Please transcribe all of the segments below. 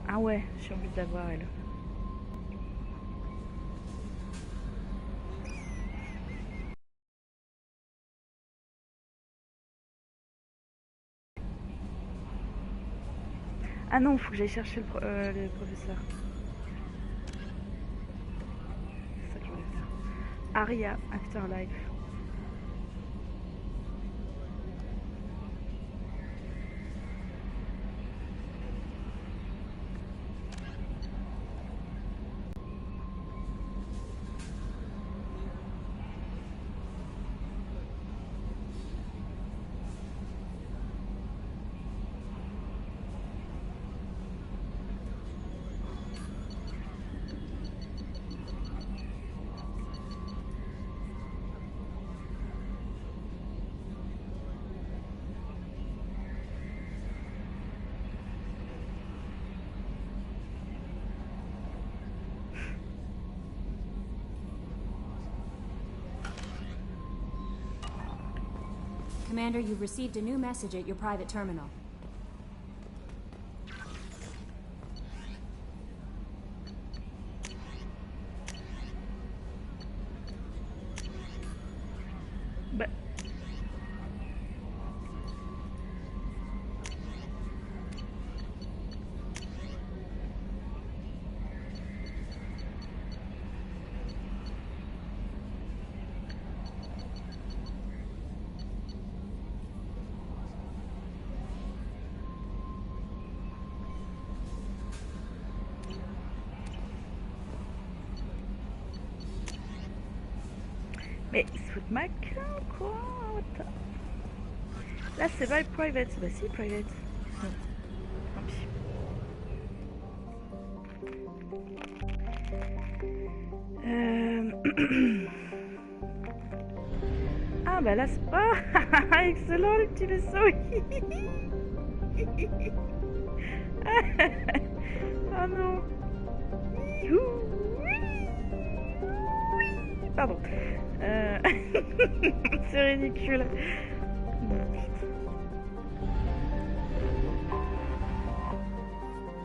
Ah ouais, j'ai envie de la voir elle. Ah non, faut que j'aille chercher le professeur. C'est ça que je voulais faire. Aria, Afterlife. Commander, you've received a new message at your private terminal. Bah. Mais ils se foutent ma gueule, quoi. What the... Là, c'est pas le private. Bah si, private. Non. Tant pis. Ah bah là, c'est pas... Excellent, le petit vaisseau. Oh non. Pardon. C'est ridicule.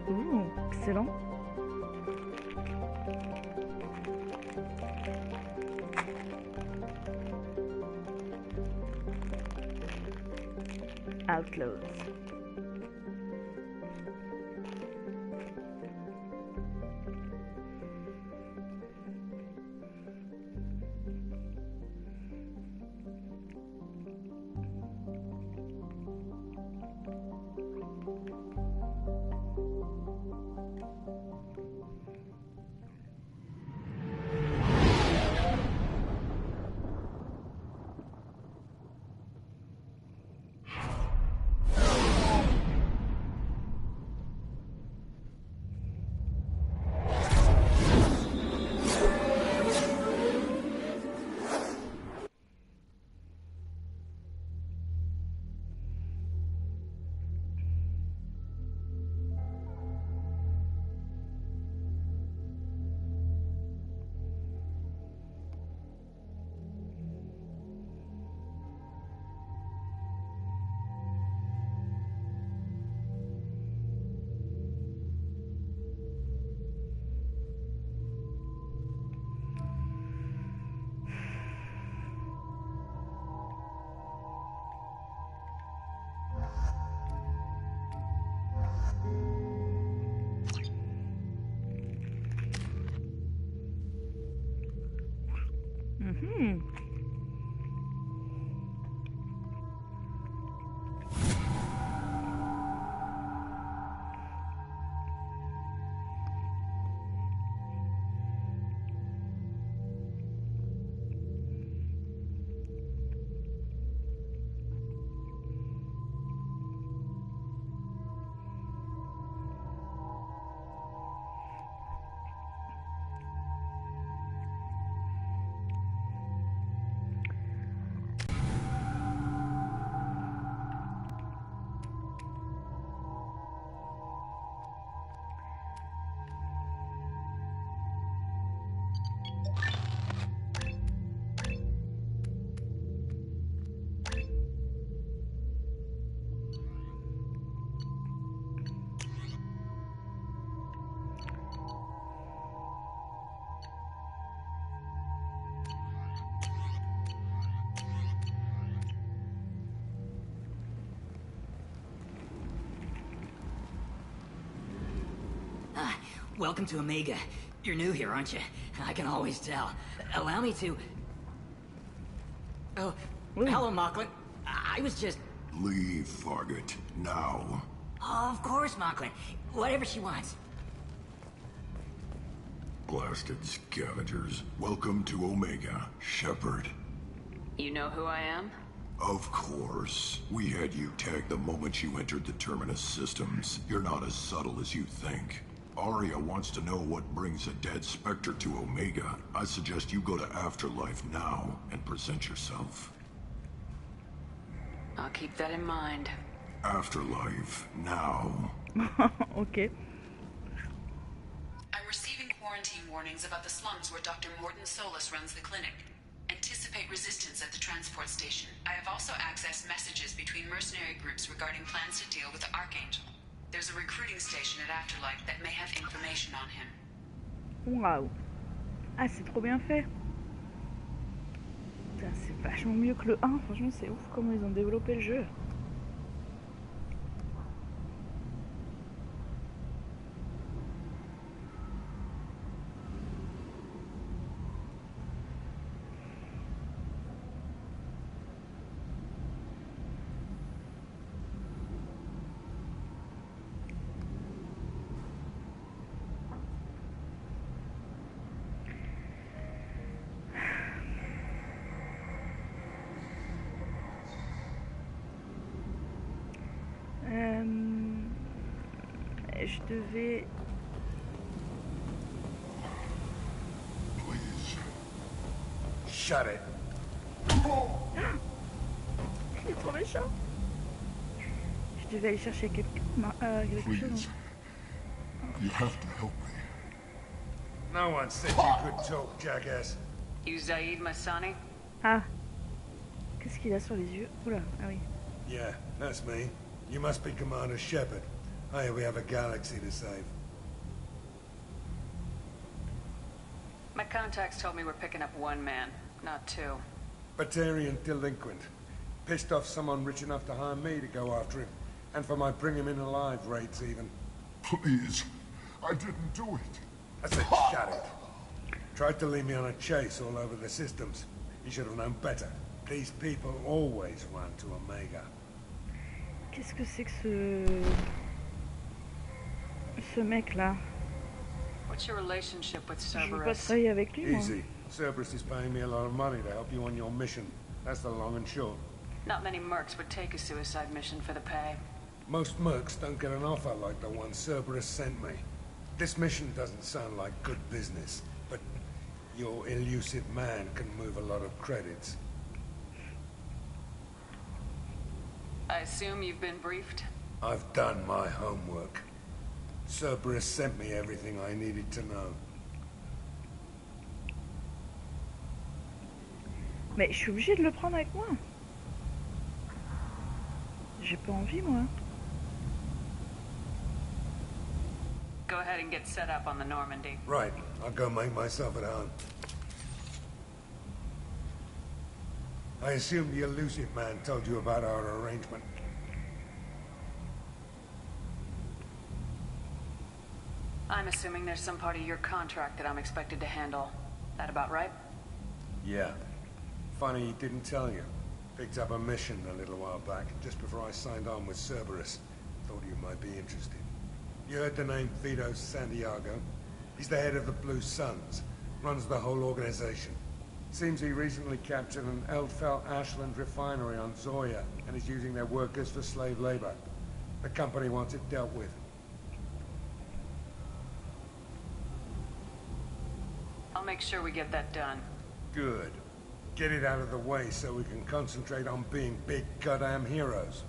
Ouh, excellent. Outlaws. Mhm. Welcome to Omega. You're new here, aren't you? I can always tell. Allow me to... Oh, hello, Mocklin. I was just... Leave, Fargate. Now. Oh, of course, Mocklin. Whatever she wants. Blasted scavengers. Welcome to Omega, Shepard. You know who I am? Of course. We had you tagged the moment you entered the Terminus systems. You're not as subtle as you think. Arya wants to know what brings a dead Spectre to Omega. I suggest you go to Afterlife now and present yourself. I'll keep that in mind. Afterlife now. Ok. I'm receiving quarantine warnings about the slums where Dr. Morton Solus runs the clinic. Anticipate resistance at the transport station. I have also accessed messages between mercenary groups regarding plans to deal with the Archangel. There's a recruiting station at Afterlife that may have information on him. Waouh. Ah, c'est trop bien fait. Putain, c'est vachement mieux que le 1. Franchement, c'est ouf comment ils ont développé le jeu. Je devais... Please. Shut it. Il est trop méchant. Je devais aller chercher quelque chose. Please. You have to help me. No one said you could talk, jackass. You Zaid Masani? Ah. Qu'est-ce qu'il a sur les yeux? Oula, ah oui. Yeah, that's me. You must be Commander Shepard. Hey, we have a galaxy to save. My contacts told me we're picking up one man, not two. Batarian delinquent. Pissed off someone rich enough to hire me to go after him. And for my bring him in alive rates even. Please. I didn't do it. I said shut it. Tried to lead me on a chase all over the systems. He should have known better. These people always run to Omega. Qu'est-ce que c'est que ce mec-là? What's your relationship with Je veux pas Cerberus? travailler avec lui, moi. Easy. Cerberus is paying me a lot of money to help you on your mission. That's the long and short. Not many mercs would take a suicide mission for the pay. Most mercs don't get an offer like the one Cerberus sent me. This mission doesn't sound like good business, but your elusive man can move a lot of credits. I assume you've been briefed? I've done my homework. Cerberus sent me everything I needed to know. Mais je suis obligée de le prendre avec moi. J'ai pas envie, moi. Go ahead and get set up on the Normandy. Right, I'll go make myself at home. I assume the elusive man told you about our arrangement. I'm assuming there's some part of your contract that I'm expected to handle. That about right? Yeah. Funny he didn't tell you. Picked up a mission a little while back, just before I signed on with Cerberus. Thought you might be interested. You heard the name Vito Santiago? He's the head of the Blue Suns. Runs the whole organization. Seems he recently captured an Eldfell Ashland refinery on Zoya and is using their workers for slave labor. The company wants it dealt with. I'll make sure we get that done. Good. Get it out of the way so we can concentrate on being big goddamn heroes.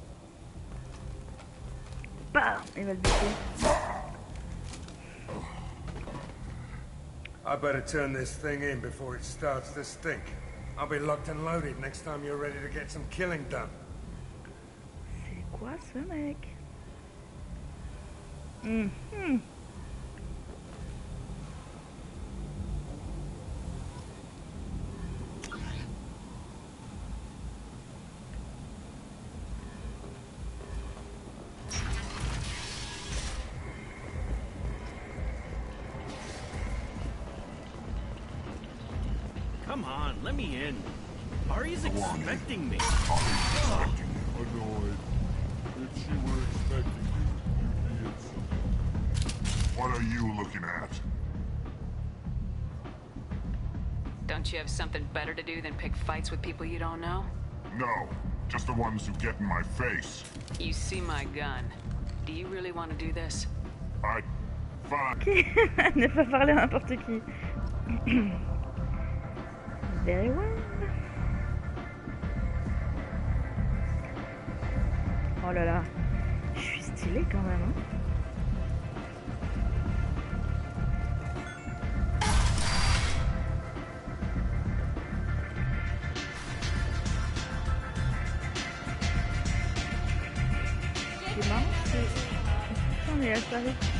Bam! Il va le buter. I better turn this thing in before it starts to stink. I'll be locked and loaded next time you're ready to get some killing done. C'est quoi ce mec? Mhm. Come on, let me in. Ari's expecting me. Expecting you. Annoyed. If she were expecting you, you'd be in something. What are you looking at? Don't you have something better to do than pick fights with people you don't know? No, just the ones who get in my face. You see my gun. Do you really want to do this? Fine. Ok, ne pas parler à n'importe qui. Very well. Oh là là, je suis stylée quand même. Hein. C'est marrant, c'est... On est à Paris qui sont...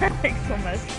Avec son masque.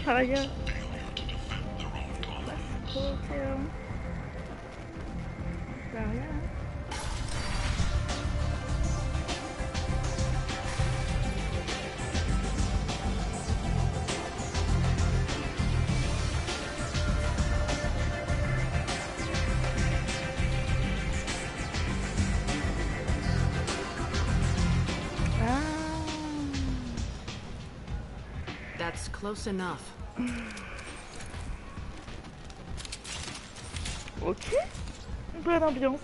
Travailleur. That's close enough. Ok, bonne ambiance.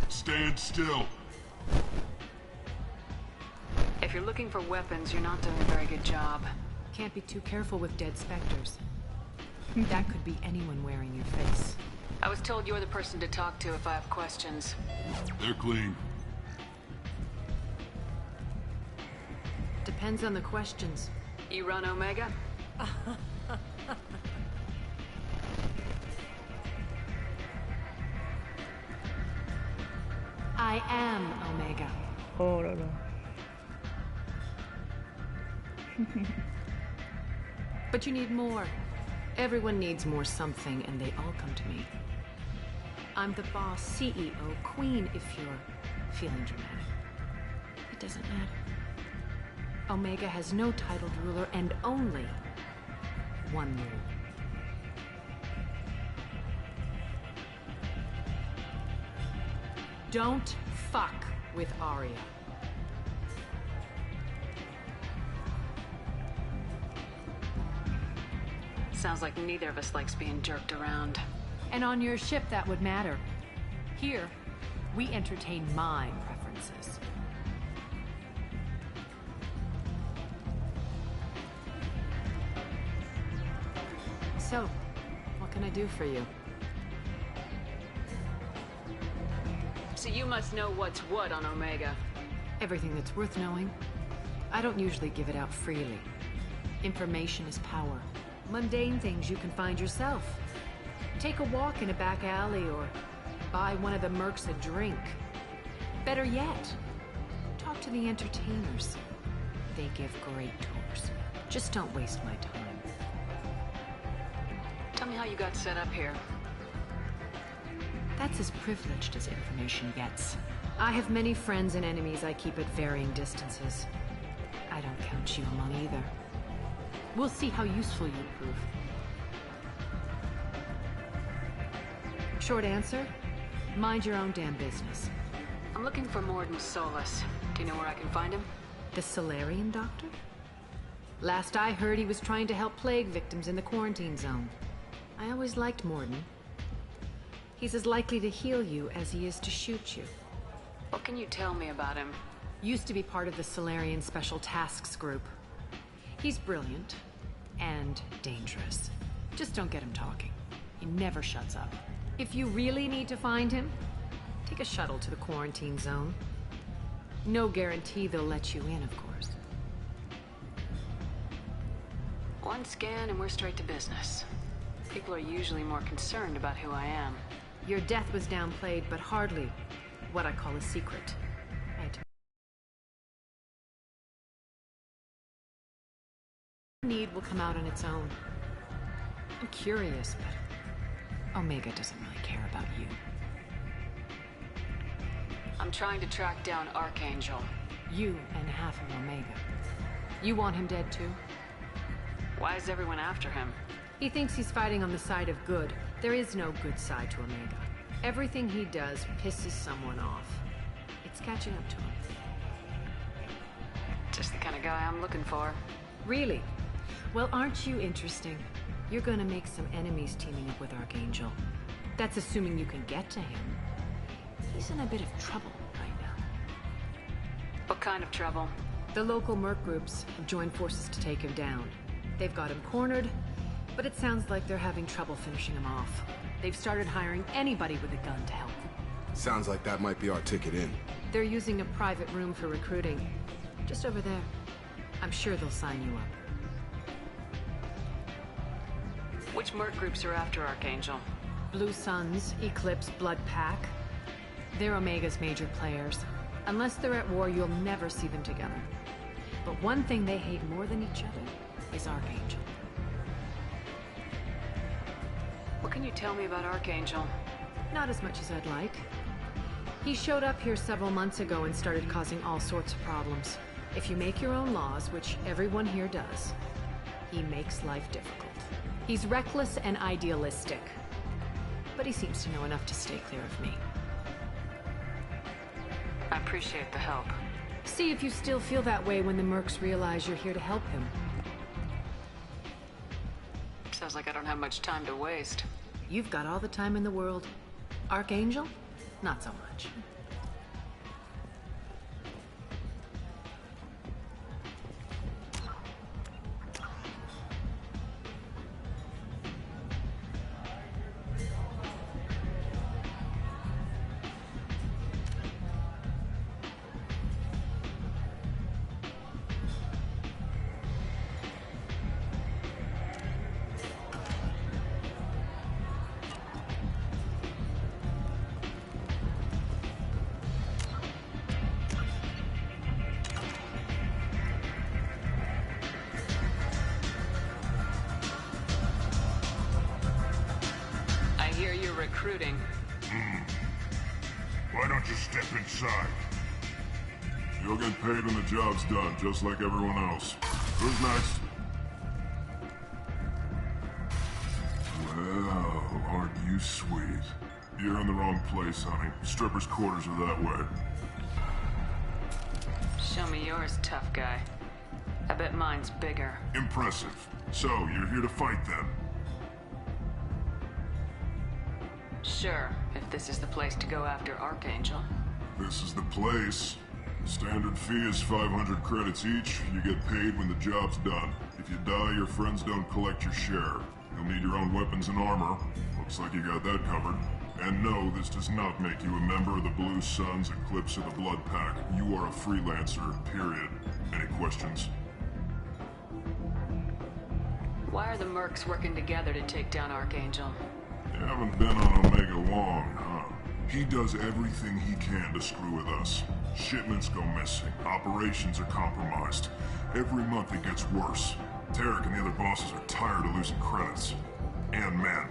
Stand still. If you're looking for weapons, you're not doing a very good job. Can't be too careful with dead specters. That could be anyone wearing your face. I was told you're the person to talk to if I have questions. They're clean. Depends on the questions. You run Omega? I am Omega. Oh là là. But you need more. Everyone needs more something, and they all come to me. I'm the boss, CEO, queen, if you're feeling dramatic. It doesn't matter. Omega has no titled ruler and only one rule. Don't fuck with Arya. Sounds like neither of us likes being jerked around. And on your ship, that would matter. Here, we entertain my preferences. So, what can I do for you? So you must know what's what on Omega. Everything that's worth knowing. I don't usually give it out freely. Information is power. Mundane things you can find yourself. Take a walk in a back alley or buy one of the mercs a drink. Better yet, talk to the entertainers. They give great tours. Just don't waste my time. Tell me how you got set up here. That's as privileged as information gets. I have many friends and enemies I keep at varying distances. I don't count you among either. We'll see how useful you prove. Short answer, mind your own damn business. I'm looking for Morden Solus. Do you know where I can find him? The Solarian doctor? Last I heard, he was trying to help plague victims in the quarantine zone. I always liked Morden. He's as likely to heal you as he is to shoot you. What can you tell me about him? Used to be part of the Solarian Special Tasks Group. He's brilliant and dangerous. Just don't get him talking. He never shuts up. If you really need to find him, take a shuttle to the quarantine zone. No guarantee they'll let you in, of course. One scan and we're straight to business. People are usually more concerned about who I am. Your death was downplayed, but hardly what I call a secret. Right. Need will come out on its own. I'm curious, but Omega doesn't really care about you. I'm trying to track down Archangel. You and half of Omega. You want him dead too? Why is everyone after him? He thinks he's fighting on the side of good. There is no good side to Omega. Everything he does pisses someone off. It's catching up to him. Just the kind of guy I'm looking for. Really? Well, aren't you interesting? You're gonna make some enemies teaming up with Archangel. That's assuming you can get to him. He's in a bit of trouble right now. What kind of trouble? The local merc groups have joined forces to take him down. They've got him cornered, but it sounds like they're having trouble finishing him off. They've started hiring anybody with a gun to help them. Sounds like that might be our ticket in. They're using a private room for recruiting. Just over there. I'm sure they'll sign you up. Which merc groups are after Archangel? Blue Suns, Eclipse, Blood Pack. They're Omega's major players. Unless they're at war, you'll never see them together. But one thing they hate more than each other is Archangel. What can you tell me about Archangel? Not as much as I'd like. He showed up here several months ago and started causing all sorts of problems. If you make your own laws, which everyone here does, he makes life difficult. He's reckless and idealistic. But he seems to know enough to stay clear of me. I appreciate the help. See if you still feel that way when the mercs realize you're here to help him. Sounds like I don't have much time to waste. You've got all the time in the world. Archangel? Not so much. Recruiting. Why don't you step inside? You'll get paid when the job's done, just like everyone else. Who's next? Well, aren't you sweet? You're in the wrong place, honey. Strippers' quarters are that way. Show me yours, tough guy. I bet mine's bigger. Impressive. So, you're here to fight then? Sure, if this is the place to go after Archangel. This is the place. Standard fee is 500 credits each. You get paid when the job's done. If you die, your friends don't collect your share. You'll need your own weapons and armor. Looks like you got that covered. And no, this does not make you a member of the Blue Suns, Eclipse, or the Blood Pack. You are a freelancer, period. Any questions? Why are the mercs working together to take down Archangel? You haven't been on Omega long, huh? He does everything he can to screw with us. Shipments go missing. Operations are compromised. Every month it gets worse. Tarek and the other bosses are tired of losing credits. And men.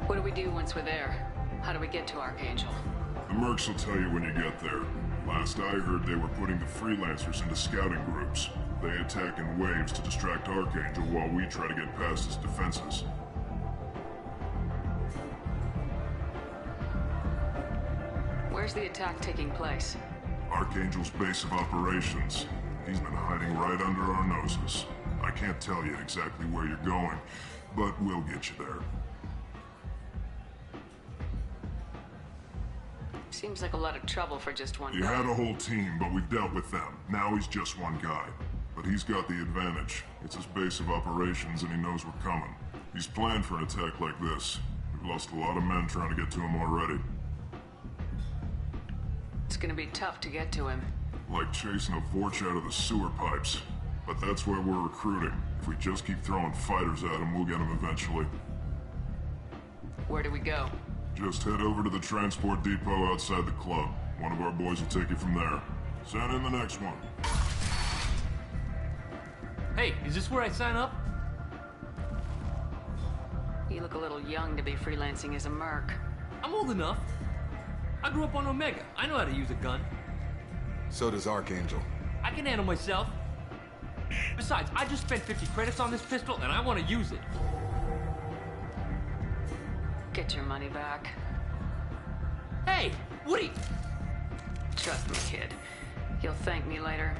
What do we do once we're there? How do we get to Archangel? The mercs will tell you when you get there. Last I heard, they were putting the freelancers into scouting groups. They attack in waves to distract Archangel while we try to get past his defenses. Where's the attack taking place? Archangel's base of operations. He's been hiding right under our noses. I can't tell you exactly where you're going, but we'll get you there. Seems like a lot of trouble for just one He guy. had a whole team, but we dealt with them. Now he's just one guy. But he's got the advantage. It's his base of operations and he knows we're coming. He's planned for an attack like this. We've lost a lot of men trying to get to him already. It's gonna be tough to get to him. Like chasing a Vorch out of the sewer pipes. But that's why we're recruiting. If we just keep throwing fighters at him, we'll get him eventually. Where do we go? Just head over to the transport depot outside the club. One of our boys will take you from there. Send in the next one. Hey, is this where I sign up? You look a little young to be freelancing as a merc. I'm old enough. I grew up on Omega. I know how to use a gun. So does Archangel. I can handle myself. Besides, I just spent 50 credits on this pistol and I want to use it. Get your money back. Hey, Woody! Trust me, kid. You'll thank me later.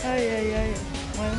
Aïe aïe aïe. Ouais.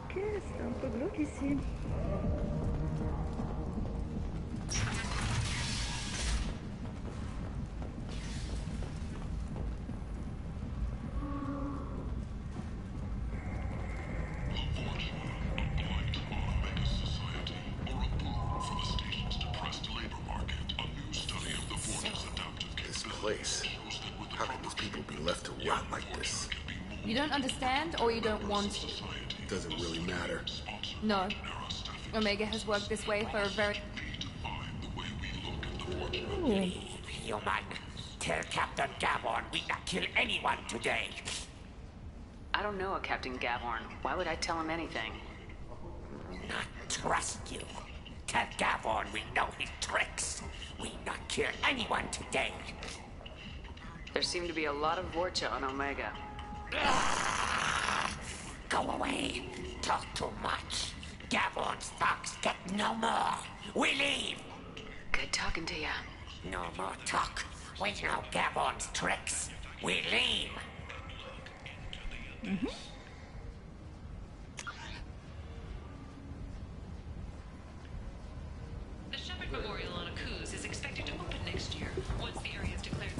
Ok, c'est un peu glauque ici. This place. How can these people be left to rot like this? You don't understand, or you don't want to? Doesn't really matter. No. Omega has worked this way for a very... Human, tell Captain Gavorn we not kill anyone today. I don't know a Captain Gavorn. Why would I tell him anything? Not trust you. Tell Gavorn we know his tricks. We not kill anyone today. There seem to be a lot of Vorcha on Omega. Go away. Talk too much. Gavorn's thugs get no more. We leave. Good talking to ya. No more talk. We know Gavorn's tricks. We leave. The Shepherd Memorial on Akuz is expected to open next year, once the area is declared...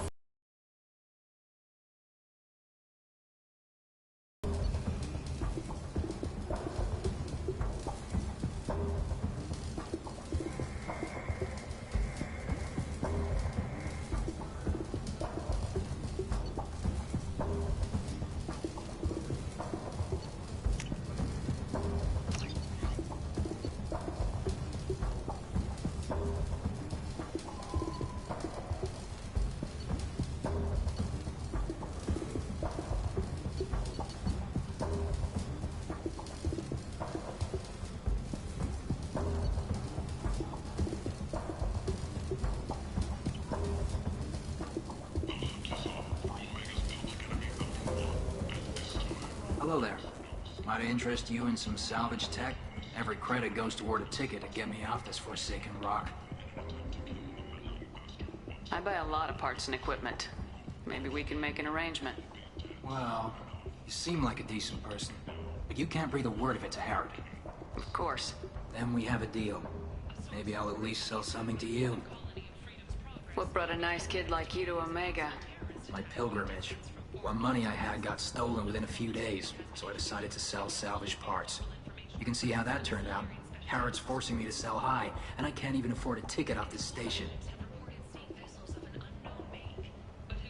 Hello there. Might I interest you in some salvage tech? Every credit goes toward a ticket to get me off this forsaken rock. I buy a lot of parts and equipment. Maybe we can make an arrangement. Well, you seem like a decent person, but you can't breathe a word of it to Harrod. Of course. Then we have a deal. Maybe I'll at least sell something to you. What brought a nice kid like you to Omega? My pilgrimage. What money I had got stolen within a few days, so I decided to sell salvaged parts. You can see how that turned out. Harrod's forcing me to sell high, and I can't even afford a ticket off this station.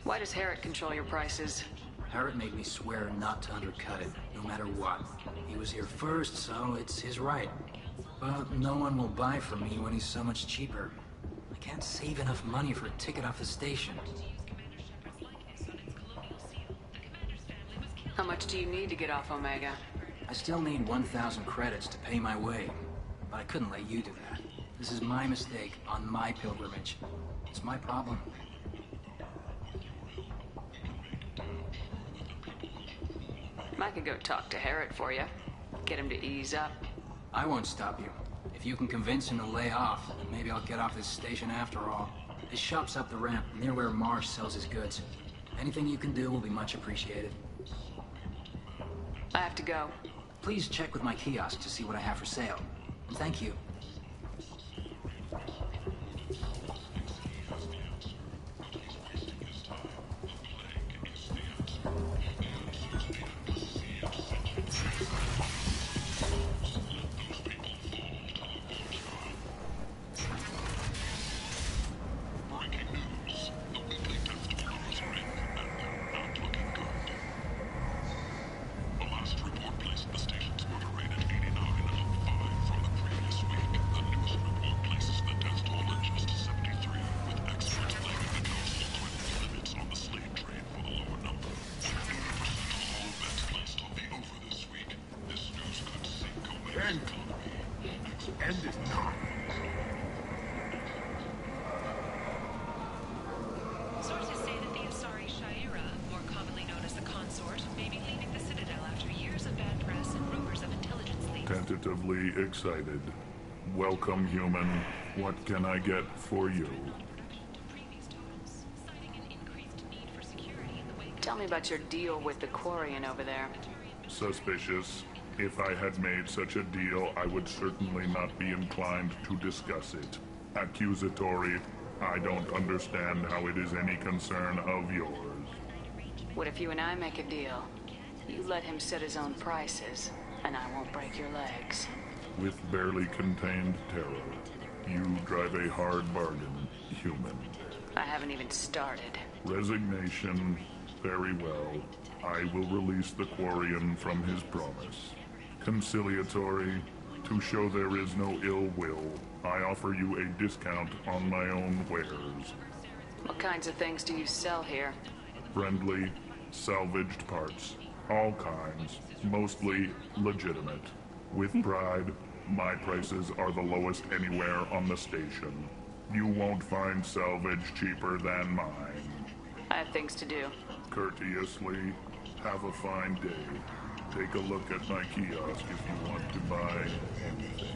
Why does Harrod control your prices? Harrod made me swear not to undercut it, no matter what. He was here first, so it's his right. But no one will buy from me when he's so much cheaper. I can't save enough money for a ticket off the station. How much do you need to get off Omega? I still need 1,000 credits to pay my way, but I couldn't let you do that. This is my mistake on my pilgrimage. It's my problem. I could go talk to Harrod for you. Get him to ease up. I won't stop you. If you can convince him to lay off, then maybe I'll get off this station after all. His shop's up the ramp, near where Marsh sells his goods. Anything you can do will be much appreciated. I have to go. Please check with my kiosk to see what I have for sale. And thank you. and colony. End is not. Sources say that the Asari Shaira, more commonly known as the Consort, may be leaving the Citadel after years of bad press and rumors of intelligence leaks. Tentatively excited. Welcome, human. What can I get for you? Tell me about your deal with the Quarian over there. Suspicious. If I had made such a deal, I would certainly not be inclined to discuss it. Accusatory. I don't understand how it is any concern of yours. What if you and I make a deal? You let him set his own prices, and I won't break your legs. With barely contained terror, you drive a hard bargain, human. I haven't even started. Resignation. Very well. I will release the Quarian from his promise. Conciliatory. To show there is no ill will, I offer you a discount on my own wares. What kinds of things do you sell here? Friendly, salvaged parts. All kinds. Mostly legitimate. With pride, my prices are the lowest anywhere on the station. You won't find salvage cheaper than mine. I have things to do. Courteously, have a fine day. Take a look at my kiosk if you want to buy anything.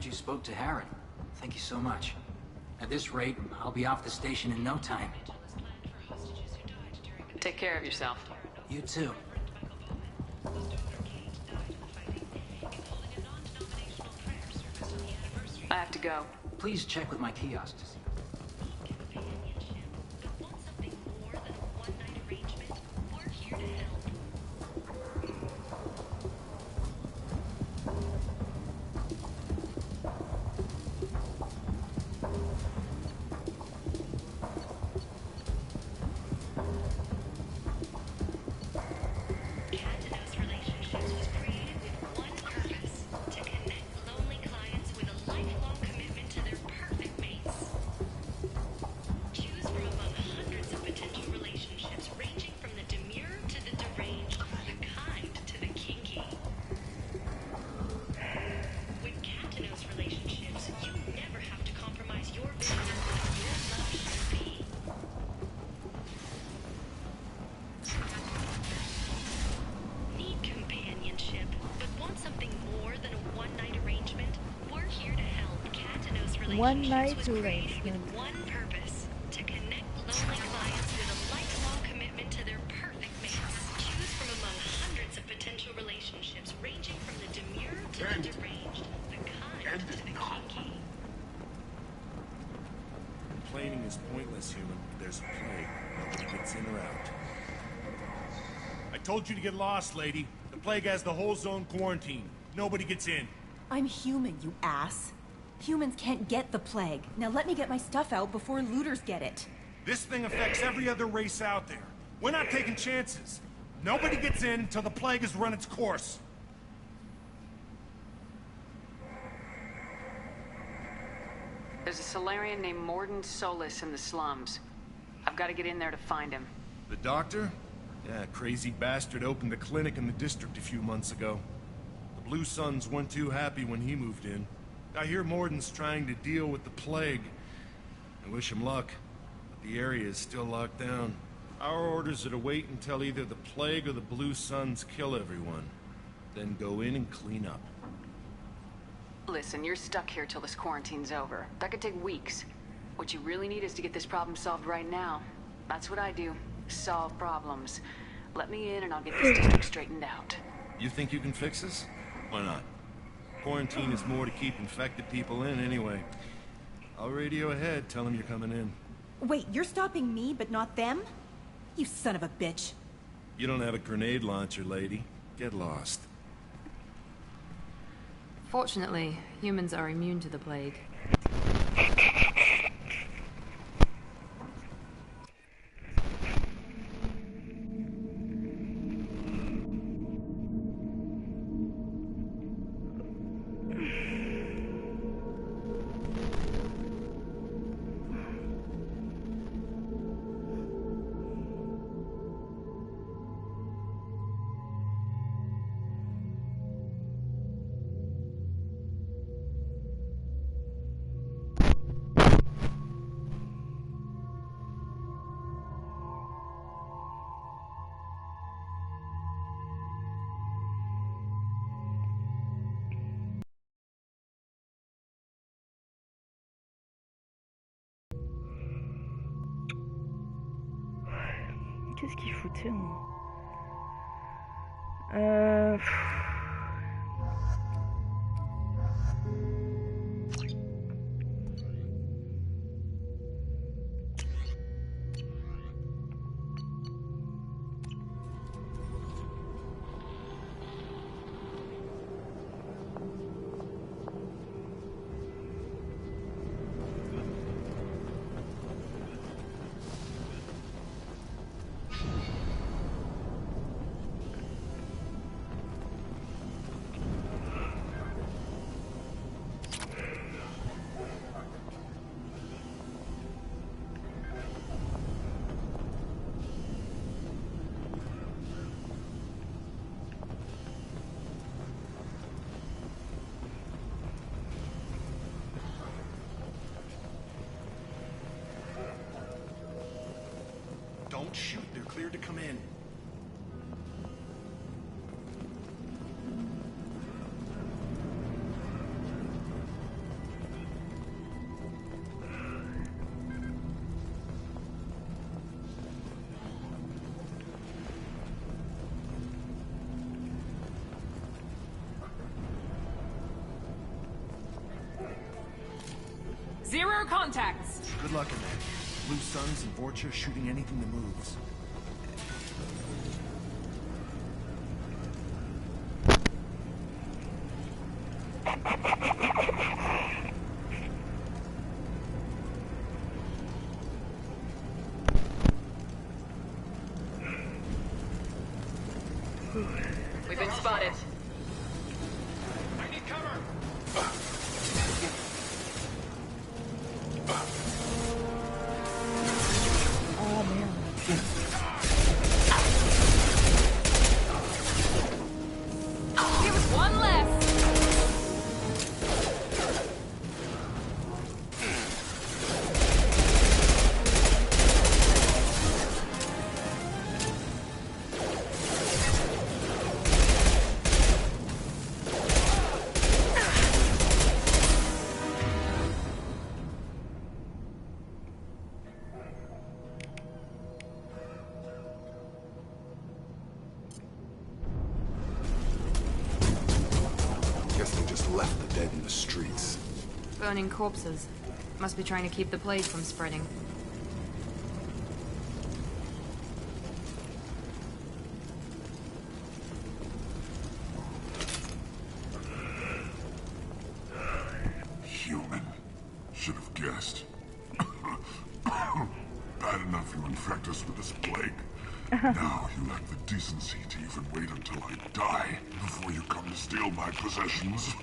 You spoke to Harren. Thank you so much. At this rate, I'll be off the station in no time. Take care of yourself. You too. I have to go. Please check with my kiosks. One night arrangement. One purpose: to connect lonely clients with a lifelong commitment to their perfect mate. Choose from among hundreds of potential relationships, ranging from the demure to the deranged, the kind to the kinky. Complaining is pointless, human. There's a plague. Nobody gets in or out. I told you to get lost, lady. The plague has the whole zone quarantined. Nobody gets in. I'm human, you ass. Humans can't get the plague. Now let me get my stuff out before looters get it. This thing affects every other race out there. We're not taking chances. Nobody gets in until the plague has run its course. There's a Solarian named Morden Solis in the slums. I've got to get in there to find him. The doctor? Yeah, crazy bastard opened a clinic in the district a few months ago. The Blue Suns weren't too happy when he moved in. I hear Morden's trying to deal with the plague. I wish him luck, but the area is still locked down. Our orders are to wait until either the plague or the Blue Suns kill everyone. Then go in and clean up. Listen, you're stuck here till this quarantine's over. That could take weeks. What you really need is to get this problem solved right now. That's what I do. Solve problems. Let me in and I'll get this district straightened out. You think you can fix this? Why not? Quarantine is more to keep infected people in anyway. I'll radio ahead, tell them you're coming in. Wait, you're stopping me, but not them? You son of a bitch. You don't have a grenade launcher, lady. Get lost. Fortunately, humans are immune to the plague. Qu'est-ce qu'il foutait moi Don't shoot, they're cleared to come in. Zero contacts! Good luck in that. Blue Suns and Vorcha shooting anything that moves. We've been spotted. I need cover! Oh merde. Give us one less! Guess they just left the dead in the streets. Burning corpses. Must be trying to keep the plague from spreading. Human. Should have guessed. Bad enough you infect us with this plague. Now you lack the decency to even wait until I die before you come to steal my possessions.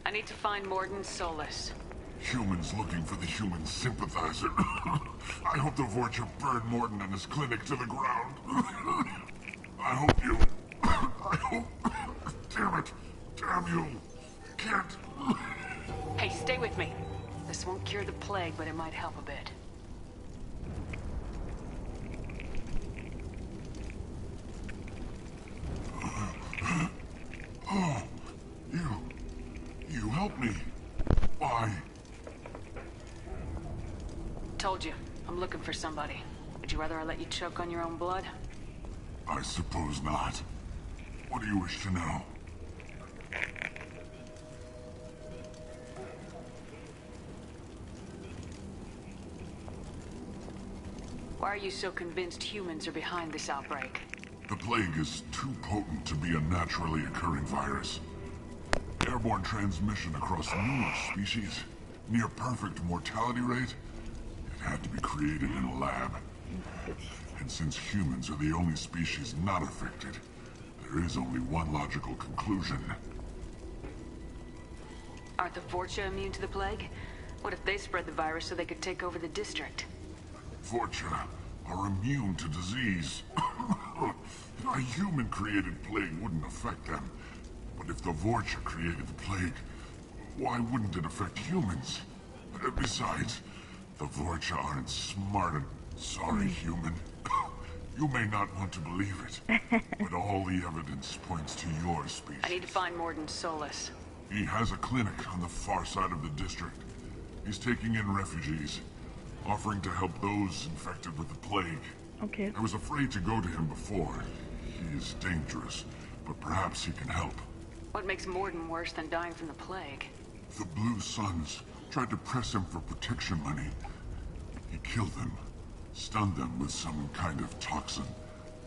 I need to find Morden Solus. Humans looking for the human sympathizer. I hope the Vorcha burned Morden and his clinic to the ground. I hope you... I hope... Damn it. Damn you. Can't... Hey, stay with me. This won't cure the plague, but it might help a bit. Oh, you helped me. Why? Told you, I'm looking for somebody. Would you rather I let you choke on your own blood? I suppose not. What do you wish to know? Why are you so convinced humans are behind this outbreak? The plague is too potent to be a naturally occurring virus. Airborne transmission across numerous species, near perfect mortality rate. It had to be created in a lab. And since humans are the only species not affected, there is only one logical conclusion. Aren't the Vorcha immune to the plague? What if they spread the virus so they could take over the district? Vorcha are immune to disease. A human-created plague wouldn't affect them. But if the Vorcha created the plague, why wouldn't it affect humans? Besides, the Vorcha aren't smart and... Sorry, human. You may not want to believe it, but all the evidence points to your species. I need to find Morden Solus. He has a clinic on the far side of the district. He's taking in refugees, offering to help those infected with the plague. Okay. I was afraid to go to him before. He is dangerous, but perhaps he can help. What makes Morden worse than dying from the plague? The Blue Suns tried to press him for protection money. He killed them, stunned them with some kind of toxin,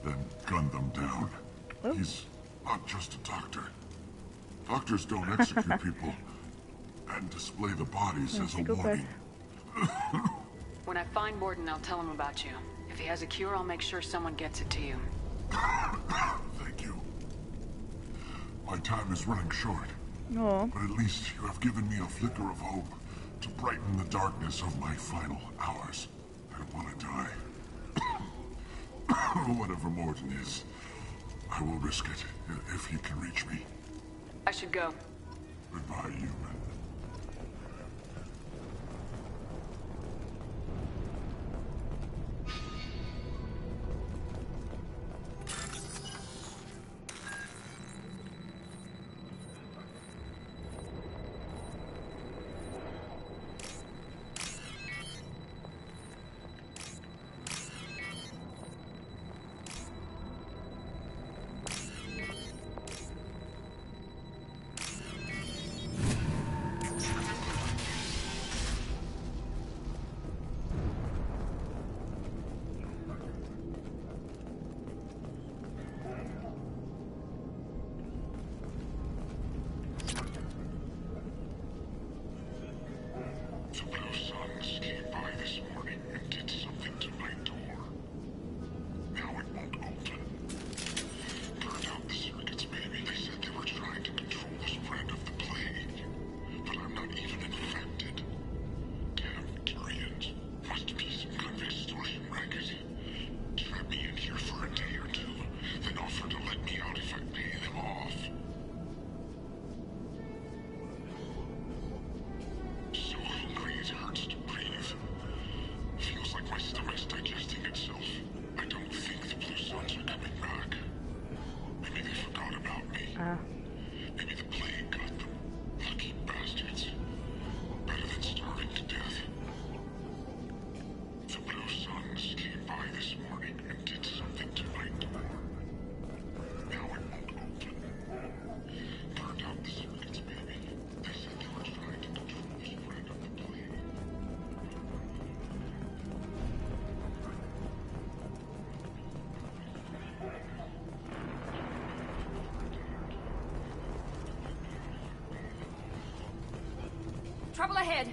then gunned them down. Oh. He's not just a doctor. Doctors don't execute people and display the bodies as a warning. When I find Morden, I'll tell him about you. If he has a cure, I'll make sure someone gets it to you. Thank you. My time is running short. No. But at least you have given me a flicker of hope to brighten the darkness of my final hours. I don't want to die. Whatever Morden is, I will risk it if he can reach me. I should go. Goodbye, human. Maybe the plague got them. Lucky bastards. Better than starving to death. The Blue Suns came by this morning and did something to my door. Now it won't open. Trouble ahead.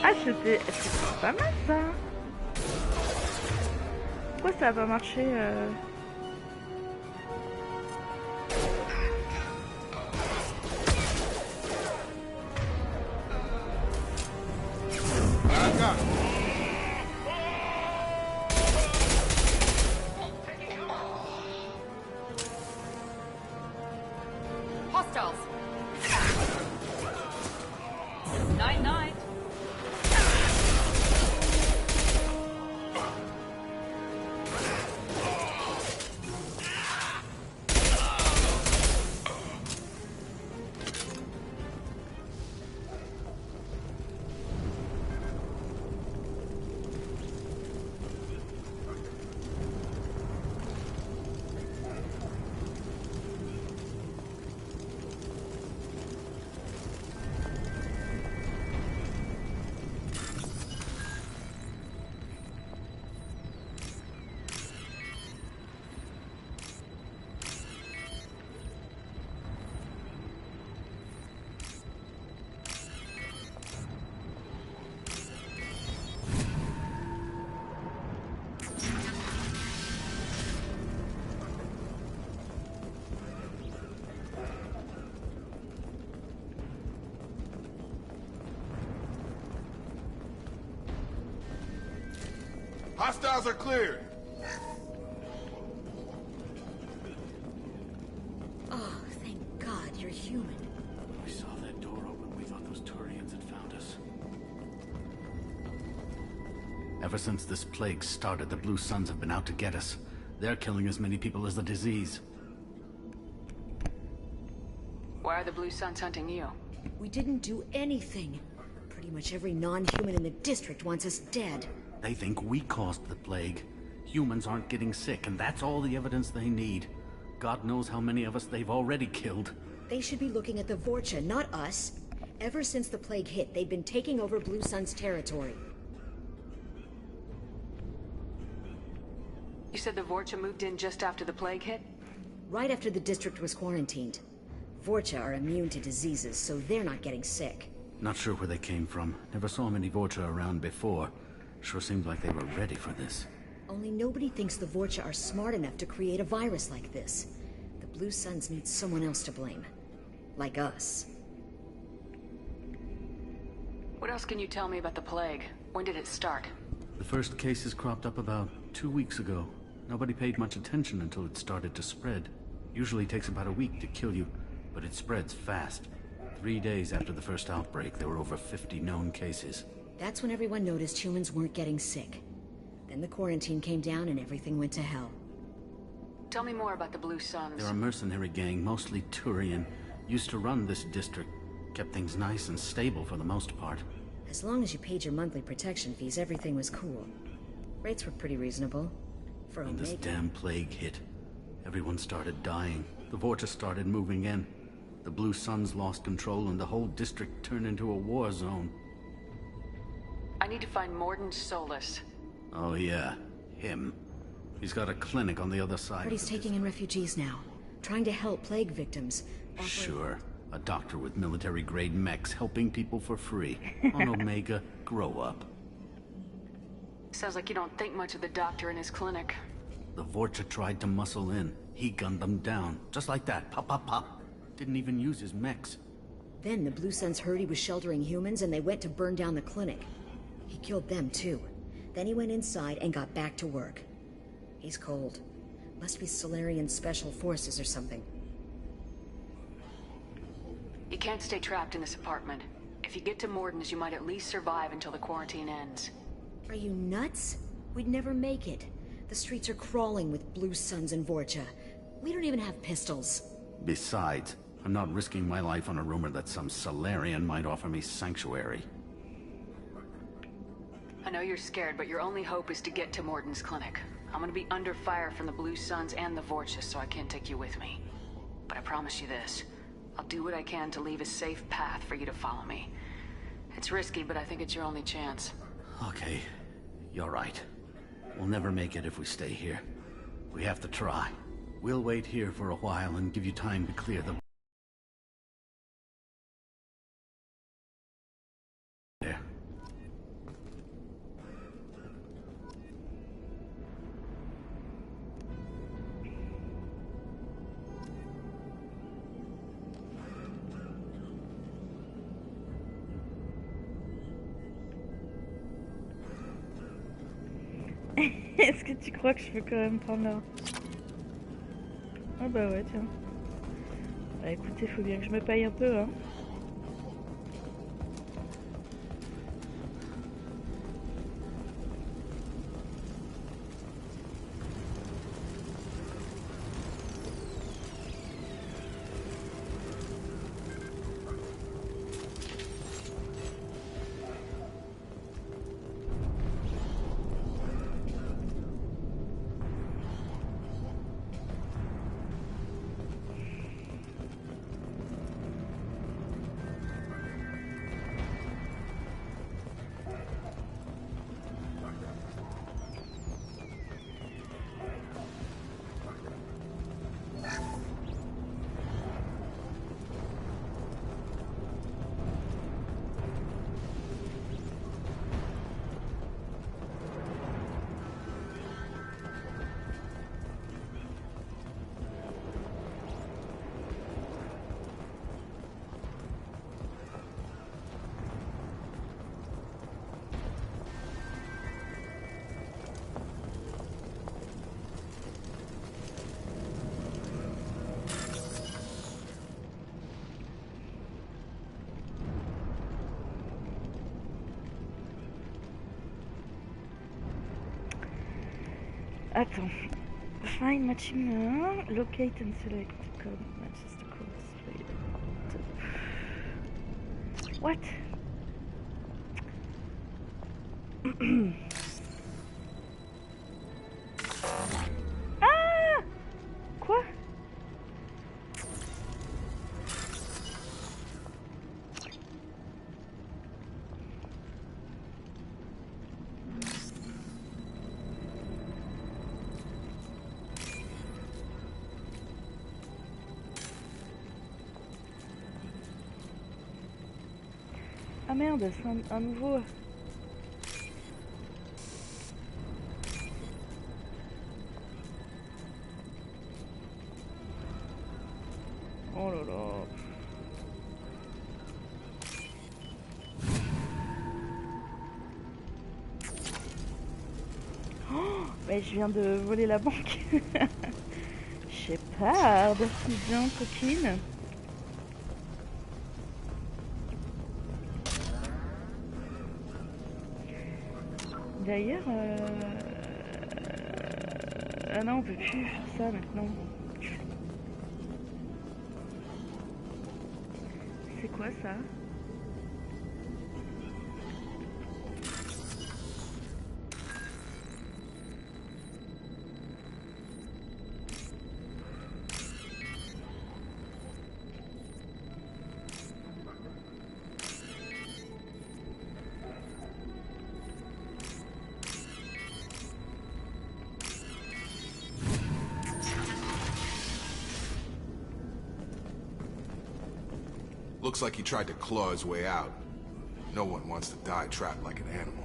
Ah, c'était pas mal ça. Pourquoi ça a pas marché Hostiles. Night night. Hostiles are cleared. Oh, thank God you're human. We saw that door open. We thought those Turians had found us. Ever since this plague started, the Blue Suns have been out to get us. They're killing as many people as the disease. Why are the Blue Suns hunting you? We didn't do anything. Pretty much every non-human in the district wants us dead. They think we caused the plague. Humans aren't getting sick, and that's all the evidence they need. God knows how many of us they've already killed. They should be looking at the Vorcha, not us. Ever since the plague hit, they've been taking over Blue Sun's territory. You said the Vorcha moved in just after the plague hit? Right after the district was quarantined. Vorcha are immune to diseases, so they're not getting sick. Not sure where they came from. Never saw many Vorcha around before. Sure seemed like they were ready for this. Only nobody thinks the Vorcha are smart enough to create a virus like this. The Blue Suns need someone else to blame. Like us. What else can you tell me about the plague? When did it start? The first cases cropped up about 2 weeks ago. Nobody paid much attention until it started to spread. Usually takes about a week to kill you, but it spreads fast. 3 days after the first outbreak, there were over 50 known cases. That's when everyone noticed humans weren't getting sick. Then the quarantine came down and everything went to hell. Tell me more about the Blue Suns. They're a mercenary gang, mostly Turian. Used to run this district. Kept things nice and stable for the most part. As long as you paid your monthly protection fees, everything was cool. Rates were pretty reasonable. For When this Omega. damn plague hit, everyone started dying. The Vorta started moving in. The Blue Suns lost control and the whole district turned into a war zone. I need to find Morden Solus. Oh yeah, him. He's got a clinic on the other side. But he's taking in refugees now. Trying to help plague victims. Sure. A doctor with military-grade mechs helping people for free. On Omega, grow up. Sounds like you don't think much of the doctor in his clinic. The Vorcha tried to muscle in. He gunned them down. Just like that. Pop, pop, pop. Didn't even use his mechs. Then the Blue Suns heard he was sheltering humans and they went to burn down the clinic. He killed them too. Then he went inside and got back to work. He's cold. Must be Solarian Special Forces or something. You can't stay trapped in this apartment. If you get to Morden's, you might at least survive until the quarantine ends. Are you nuts? We'd never make it. The streets are crawling with Blue Suns and Vorcha. We don't even have pistols. Besides, I'm not risking my life on a rumor that some Solarian might offer me sanctuary. I know you're scared, but your only hope is to get to Morden's clinic. I'm gonna be under fire from the Blue Suns and the Vorcha, so I can't take you with me. But I promise you this. I'll do what I can to leave a safe path for you to follow me. It's risky, but I think it's your only chance. Okay, you're right. We'll never make it if we stay here. We have to try. We'll wait here for a while and give you time to clear the... There. Est-ce que tu crois que je peux quand même prendre là? Ah bah ouais, tiens. Bah écoutez, faut bien que je me paye un peu, hein. Attends. Find matching, locate and select code matches the codes. What? Ah! Quoi? Ah merde, c'est un nouveau. Oh là là. Oh, mais je viens de voler la banque. Shepard, bien coquine. D'ailleurs, ah non, on peut plus faire ça maintenant. C'est quoi ça? Looks like he tried to claw his way out. No one wants to die trapped like an animal.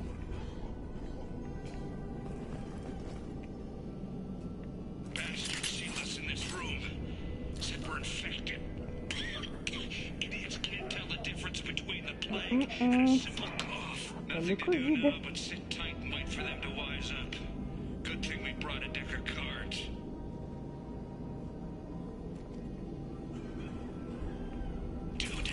Bastards see us in this room. Said we're infected. Idiots can't tell the difference between the plague and a simple cough. Nothing to do now but sit tight and wait for them to wise up. Good thing we brought a deck of cards. Today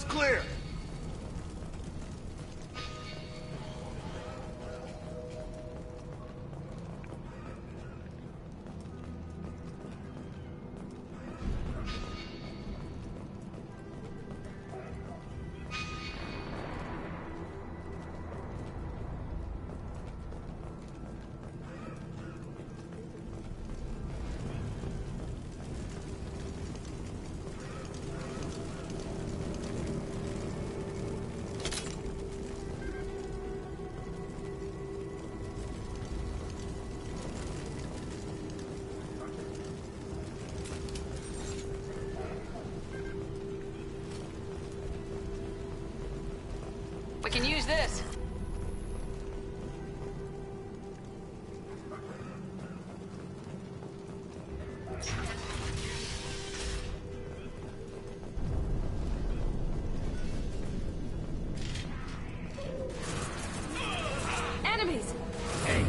is clear. We can use this. Enemies! Hey.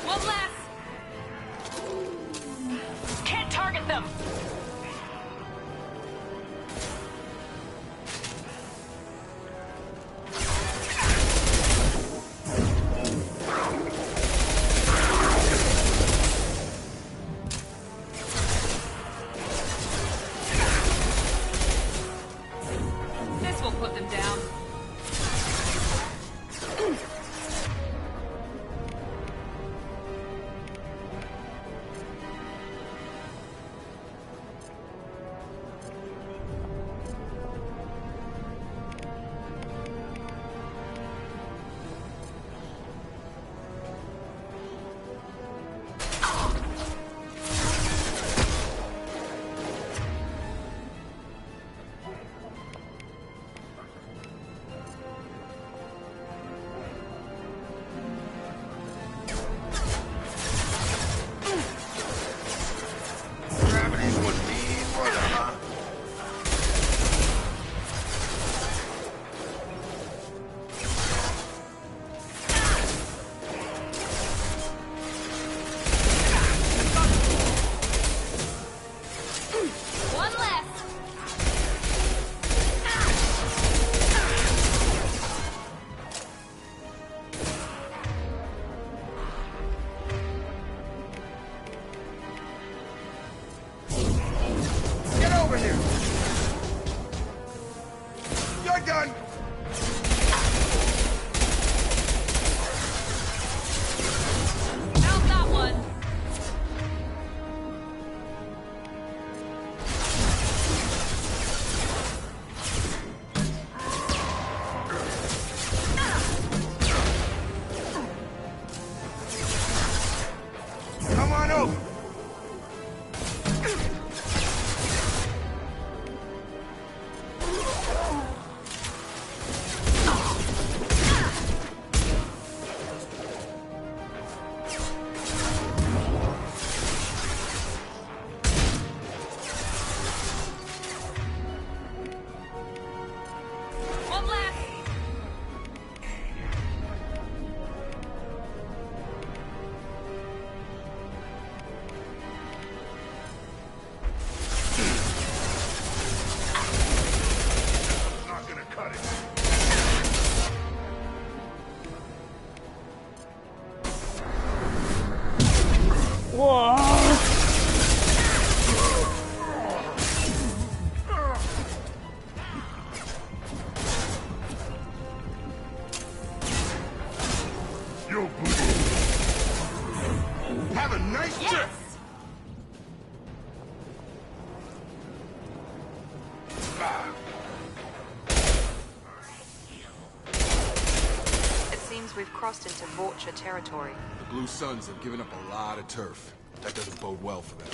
One last. Can't target them. This will put them down. Gravity's what we brother, huh? One less! Get over here! You're done! How's that one? Come on over! One last! Not gonna cut it. Whoa! Yo, boo. Have a nice trip. It seems we've crossed into Vulture territory. The Blue Suns have given up a lot of turf. That doesn't bode well for them.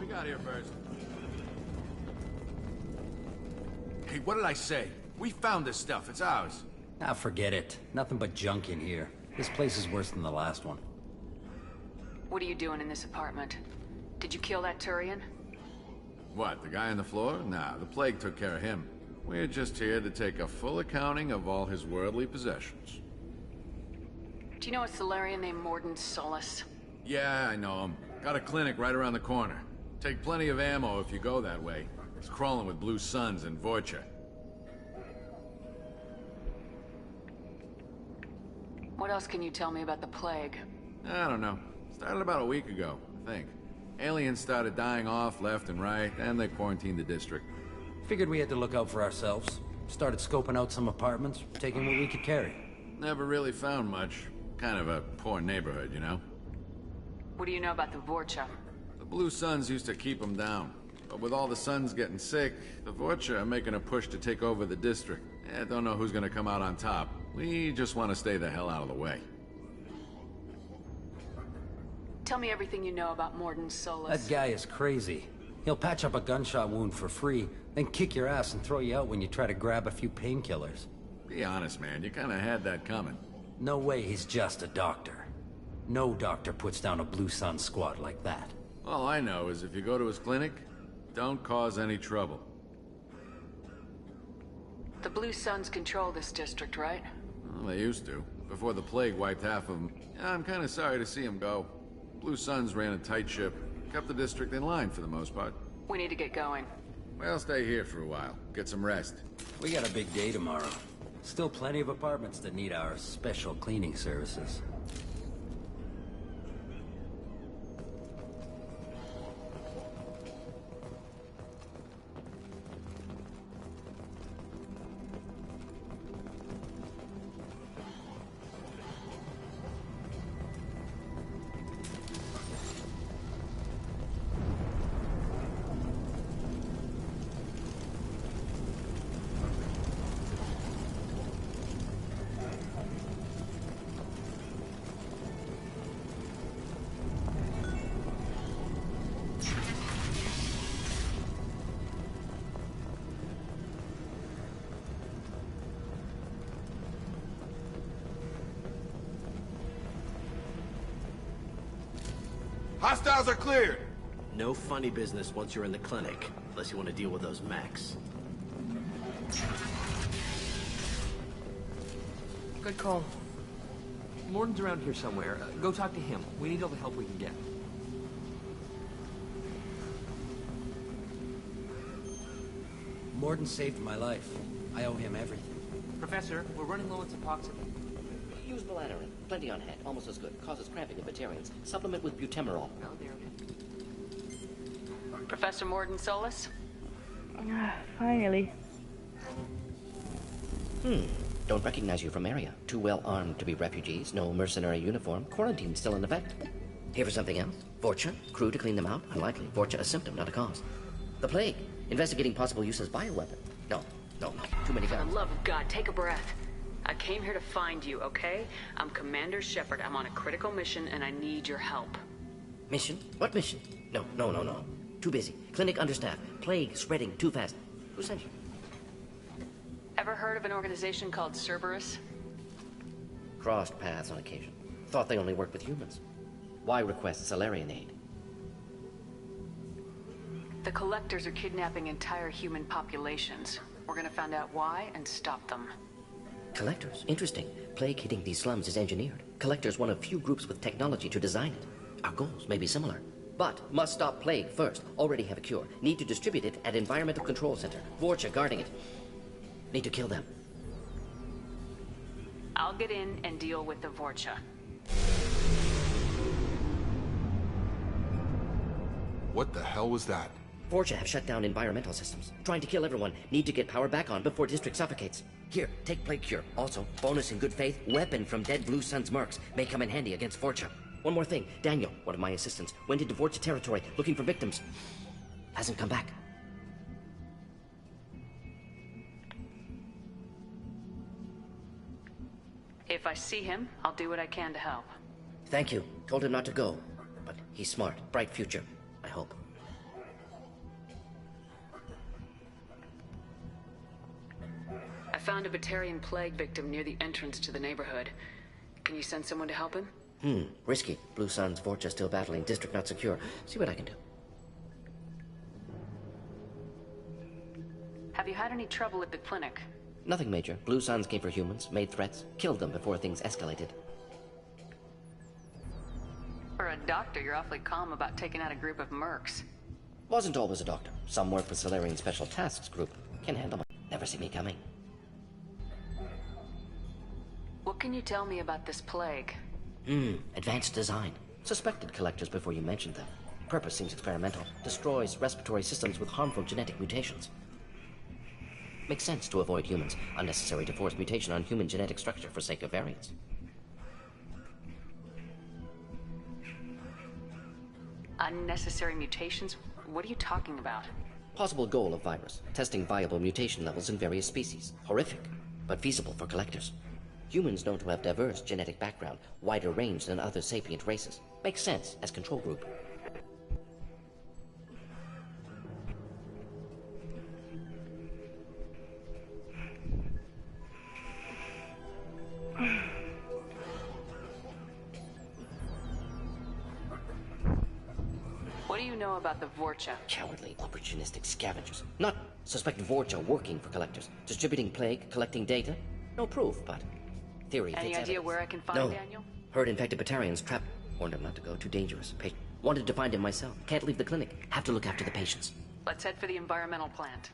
we got here first? Hey, what did I say? We found this stuff. It's ours. Ah, forget it. Nothing but junk in here. This place is worse than the last one. What are you doing in this apartment? Did you kill that Turian? What, the guy on the floor? Nah, the plague took care of him. We're just here to take a full accounting of all his worldly possessions. Do you know a Solarian named Morden Solus? Yeah, I know him. Got a clinic right around the corner. Take plenty of ammo if you go that way. It's crawling with Blue Suns and Vorcha. What else can you tell me about the plague? I don't know. Started about a week ago, I think. Aliens started dying off left and right, and they quarantined the district. Figured we had to look out for ourselves. Started scoping out some apartments, taking what we could carry. Never really found much. Kind of a poor neighborhood, you know? What do you know about the Vorcha? The Blue Suns used to keep them down. But with all the Suns getting sick, the Vorcha are making a push to take over the district. Don't know who's gonna come out on top. We just want to stay the hell out of the way. Tell me everything you know about Morden Solus. That guy is crazy. He'll patch up a gunshot wound for free, then kick your ass and throw you out when you try to grab a few painkillers. Be honest, man. You kind of had that coming. No way he's just a doctor. No doctor puts down a Blue Sun squad like that. All I know is if you go to his clinic, don't cause any trouble. The Blue Suns control this district, right? Well, they used to, before the plague wiped half of them. I'm kind of sorry to see them go. Blue Suns ran a tight ship, kept the district in line for the most part. We need to get going. Well, stay here for a while. Get some rest. We got a big day tomorrow. Still plenty of apartments that need our special cleaning services. Hostiles are cleared! No funny business once you're in the clinic, unless you want to deal with those mechs. Good call. Morden's around here somewhere. Go talk to him. We need all the help we can get. Morden saved my life. I owe him everything. Professor, we're running low on Suboxone. Use Melanorin. Plenty on hand. Almost as good. Causes cramping in Batarians. Supplement with butemerol. Oh, there it is. Professor Morden Solus? Finally. Don't recognize you from area. Too well armed to be refugees. No mercenary uniform. Quarantine still in effect. Here for something else? Vorcha? Crew to clean them out? Unlikely. Vorcha a symptom, not a cause. The plague. Investigating possible use as bioweapon. No. Too many For the guns. love of God, take a breath. I came here to find you, okay? I'm Commander Shepard. I'm on a critical mission, and I need your help. Mission? What mission? No. Too busy. Clinic understaffed. Plague spreading too fast. Who sent you? Ever heard of an organization called Cerberus? Crossed paths on occasion. Thought they only worked with humans. Why request Solarian aid? The Collectors are kidnapping entire human populations. We're gonna find out why and stop them. Collectors? Interesting. Plague hitting these slums is engineered. Collectors one of few groups with technology to design it. Our goals may be similar. But must stop plague first. Already have a cure. Need to distribute it at Environmental Control Center. Vorcha guarding it. Need to kill them. I'll get in and deal with the Vorcha. What the hell was that? Vorcha have shut down environmental systems. Trying to kill everyone. Need to get power back on before district suffocates. Here, take plague cure. Also, bonus in good faith, weapon from dead Blue Sun's mercs. May come in handy against Vorcha. One more thing. Daniel, one of my assistants, went into Vorcha territory looking for victims. Hasn't come back. If I see him, I'll do what I can to help. Thank you. Told him not to go. But he's smart. Bright future. I hope. found a Batarian plague victim near the entrance to the neighborhood. Can you send someone to help him? Risky. Blue Sun's Vorcha still battling. District not secure. See what I can do. Have you had any trouble at the clinic? Nothing major. Blue Suns came for humans, made threats, killed them before things escalated. For a doctor, you're awfully calm about taking out a group of mercs. Wasn't always a doctor. Some work for Solarian Special Tasks Group. Can handle my... Never see me coming. What can you tell me about this plague? Advanced design. Suspected collectors before you mentioned them. Purpose seems experimental. Destroys respiratory systems with harmful genetic mutations. Makes sense to avoid humans. Unnecessary to force mutation on human genetic structure for sake of variance. Unnecessary mutations? What are you talking about? Possible goal of virus. Testing viable mutation levels in various species. Horrific, but feasible for collectors. Humans known to have diverse genetic background, wider range than other sapient races. Makes sense as control group. What do you know about the Vorcha? Cowardly, opportunistic scavengers. Not suspect Vorcha working for collectors. Distributing plague, collecting data. No proof, but theory fits Any idea evidence. where I can find No. Daniel? Heard infected Batarians trapped. Warned him not to go. Too dangerous. Wanted to find him myself. Can't leave the clinic. Have to look after the patients. Let's head for the environmental plant.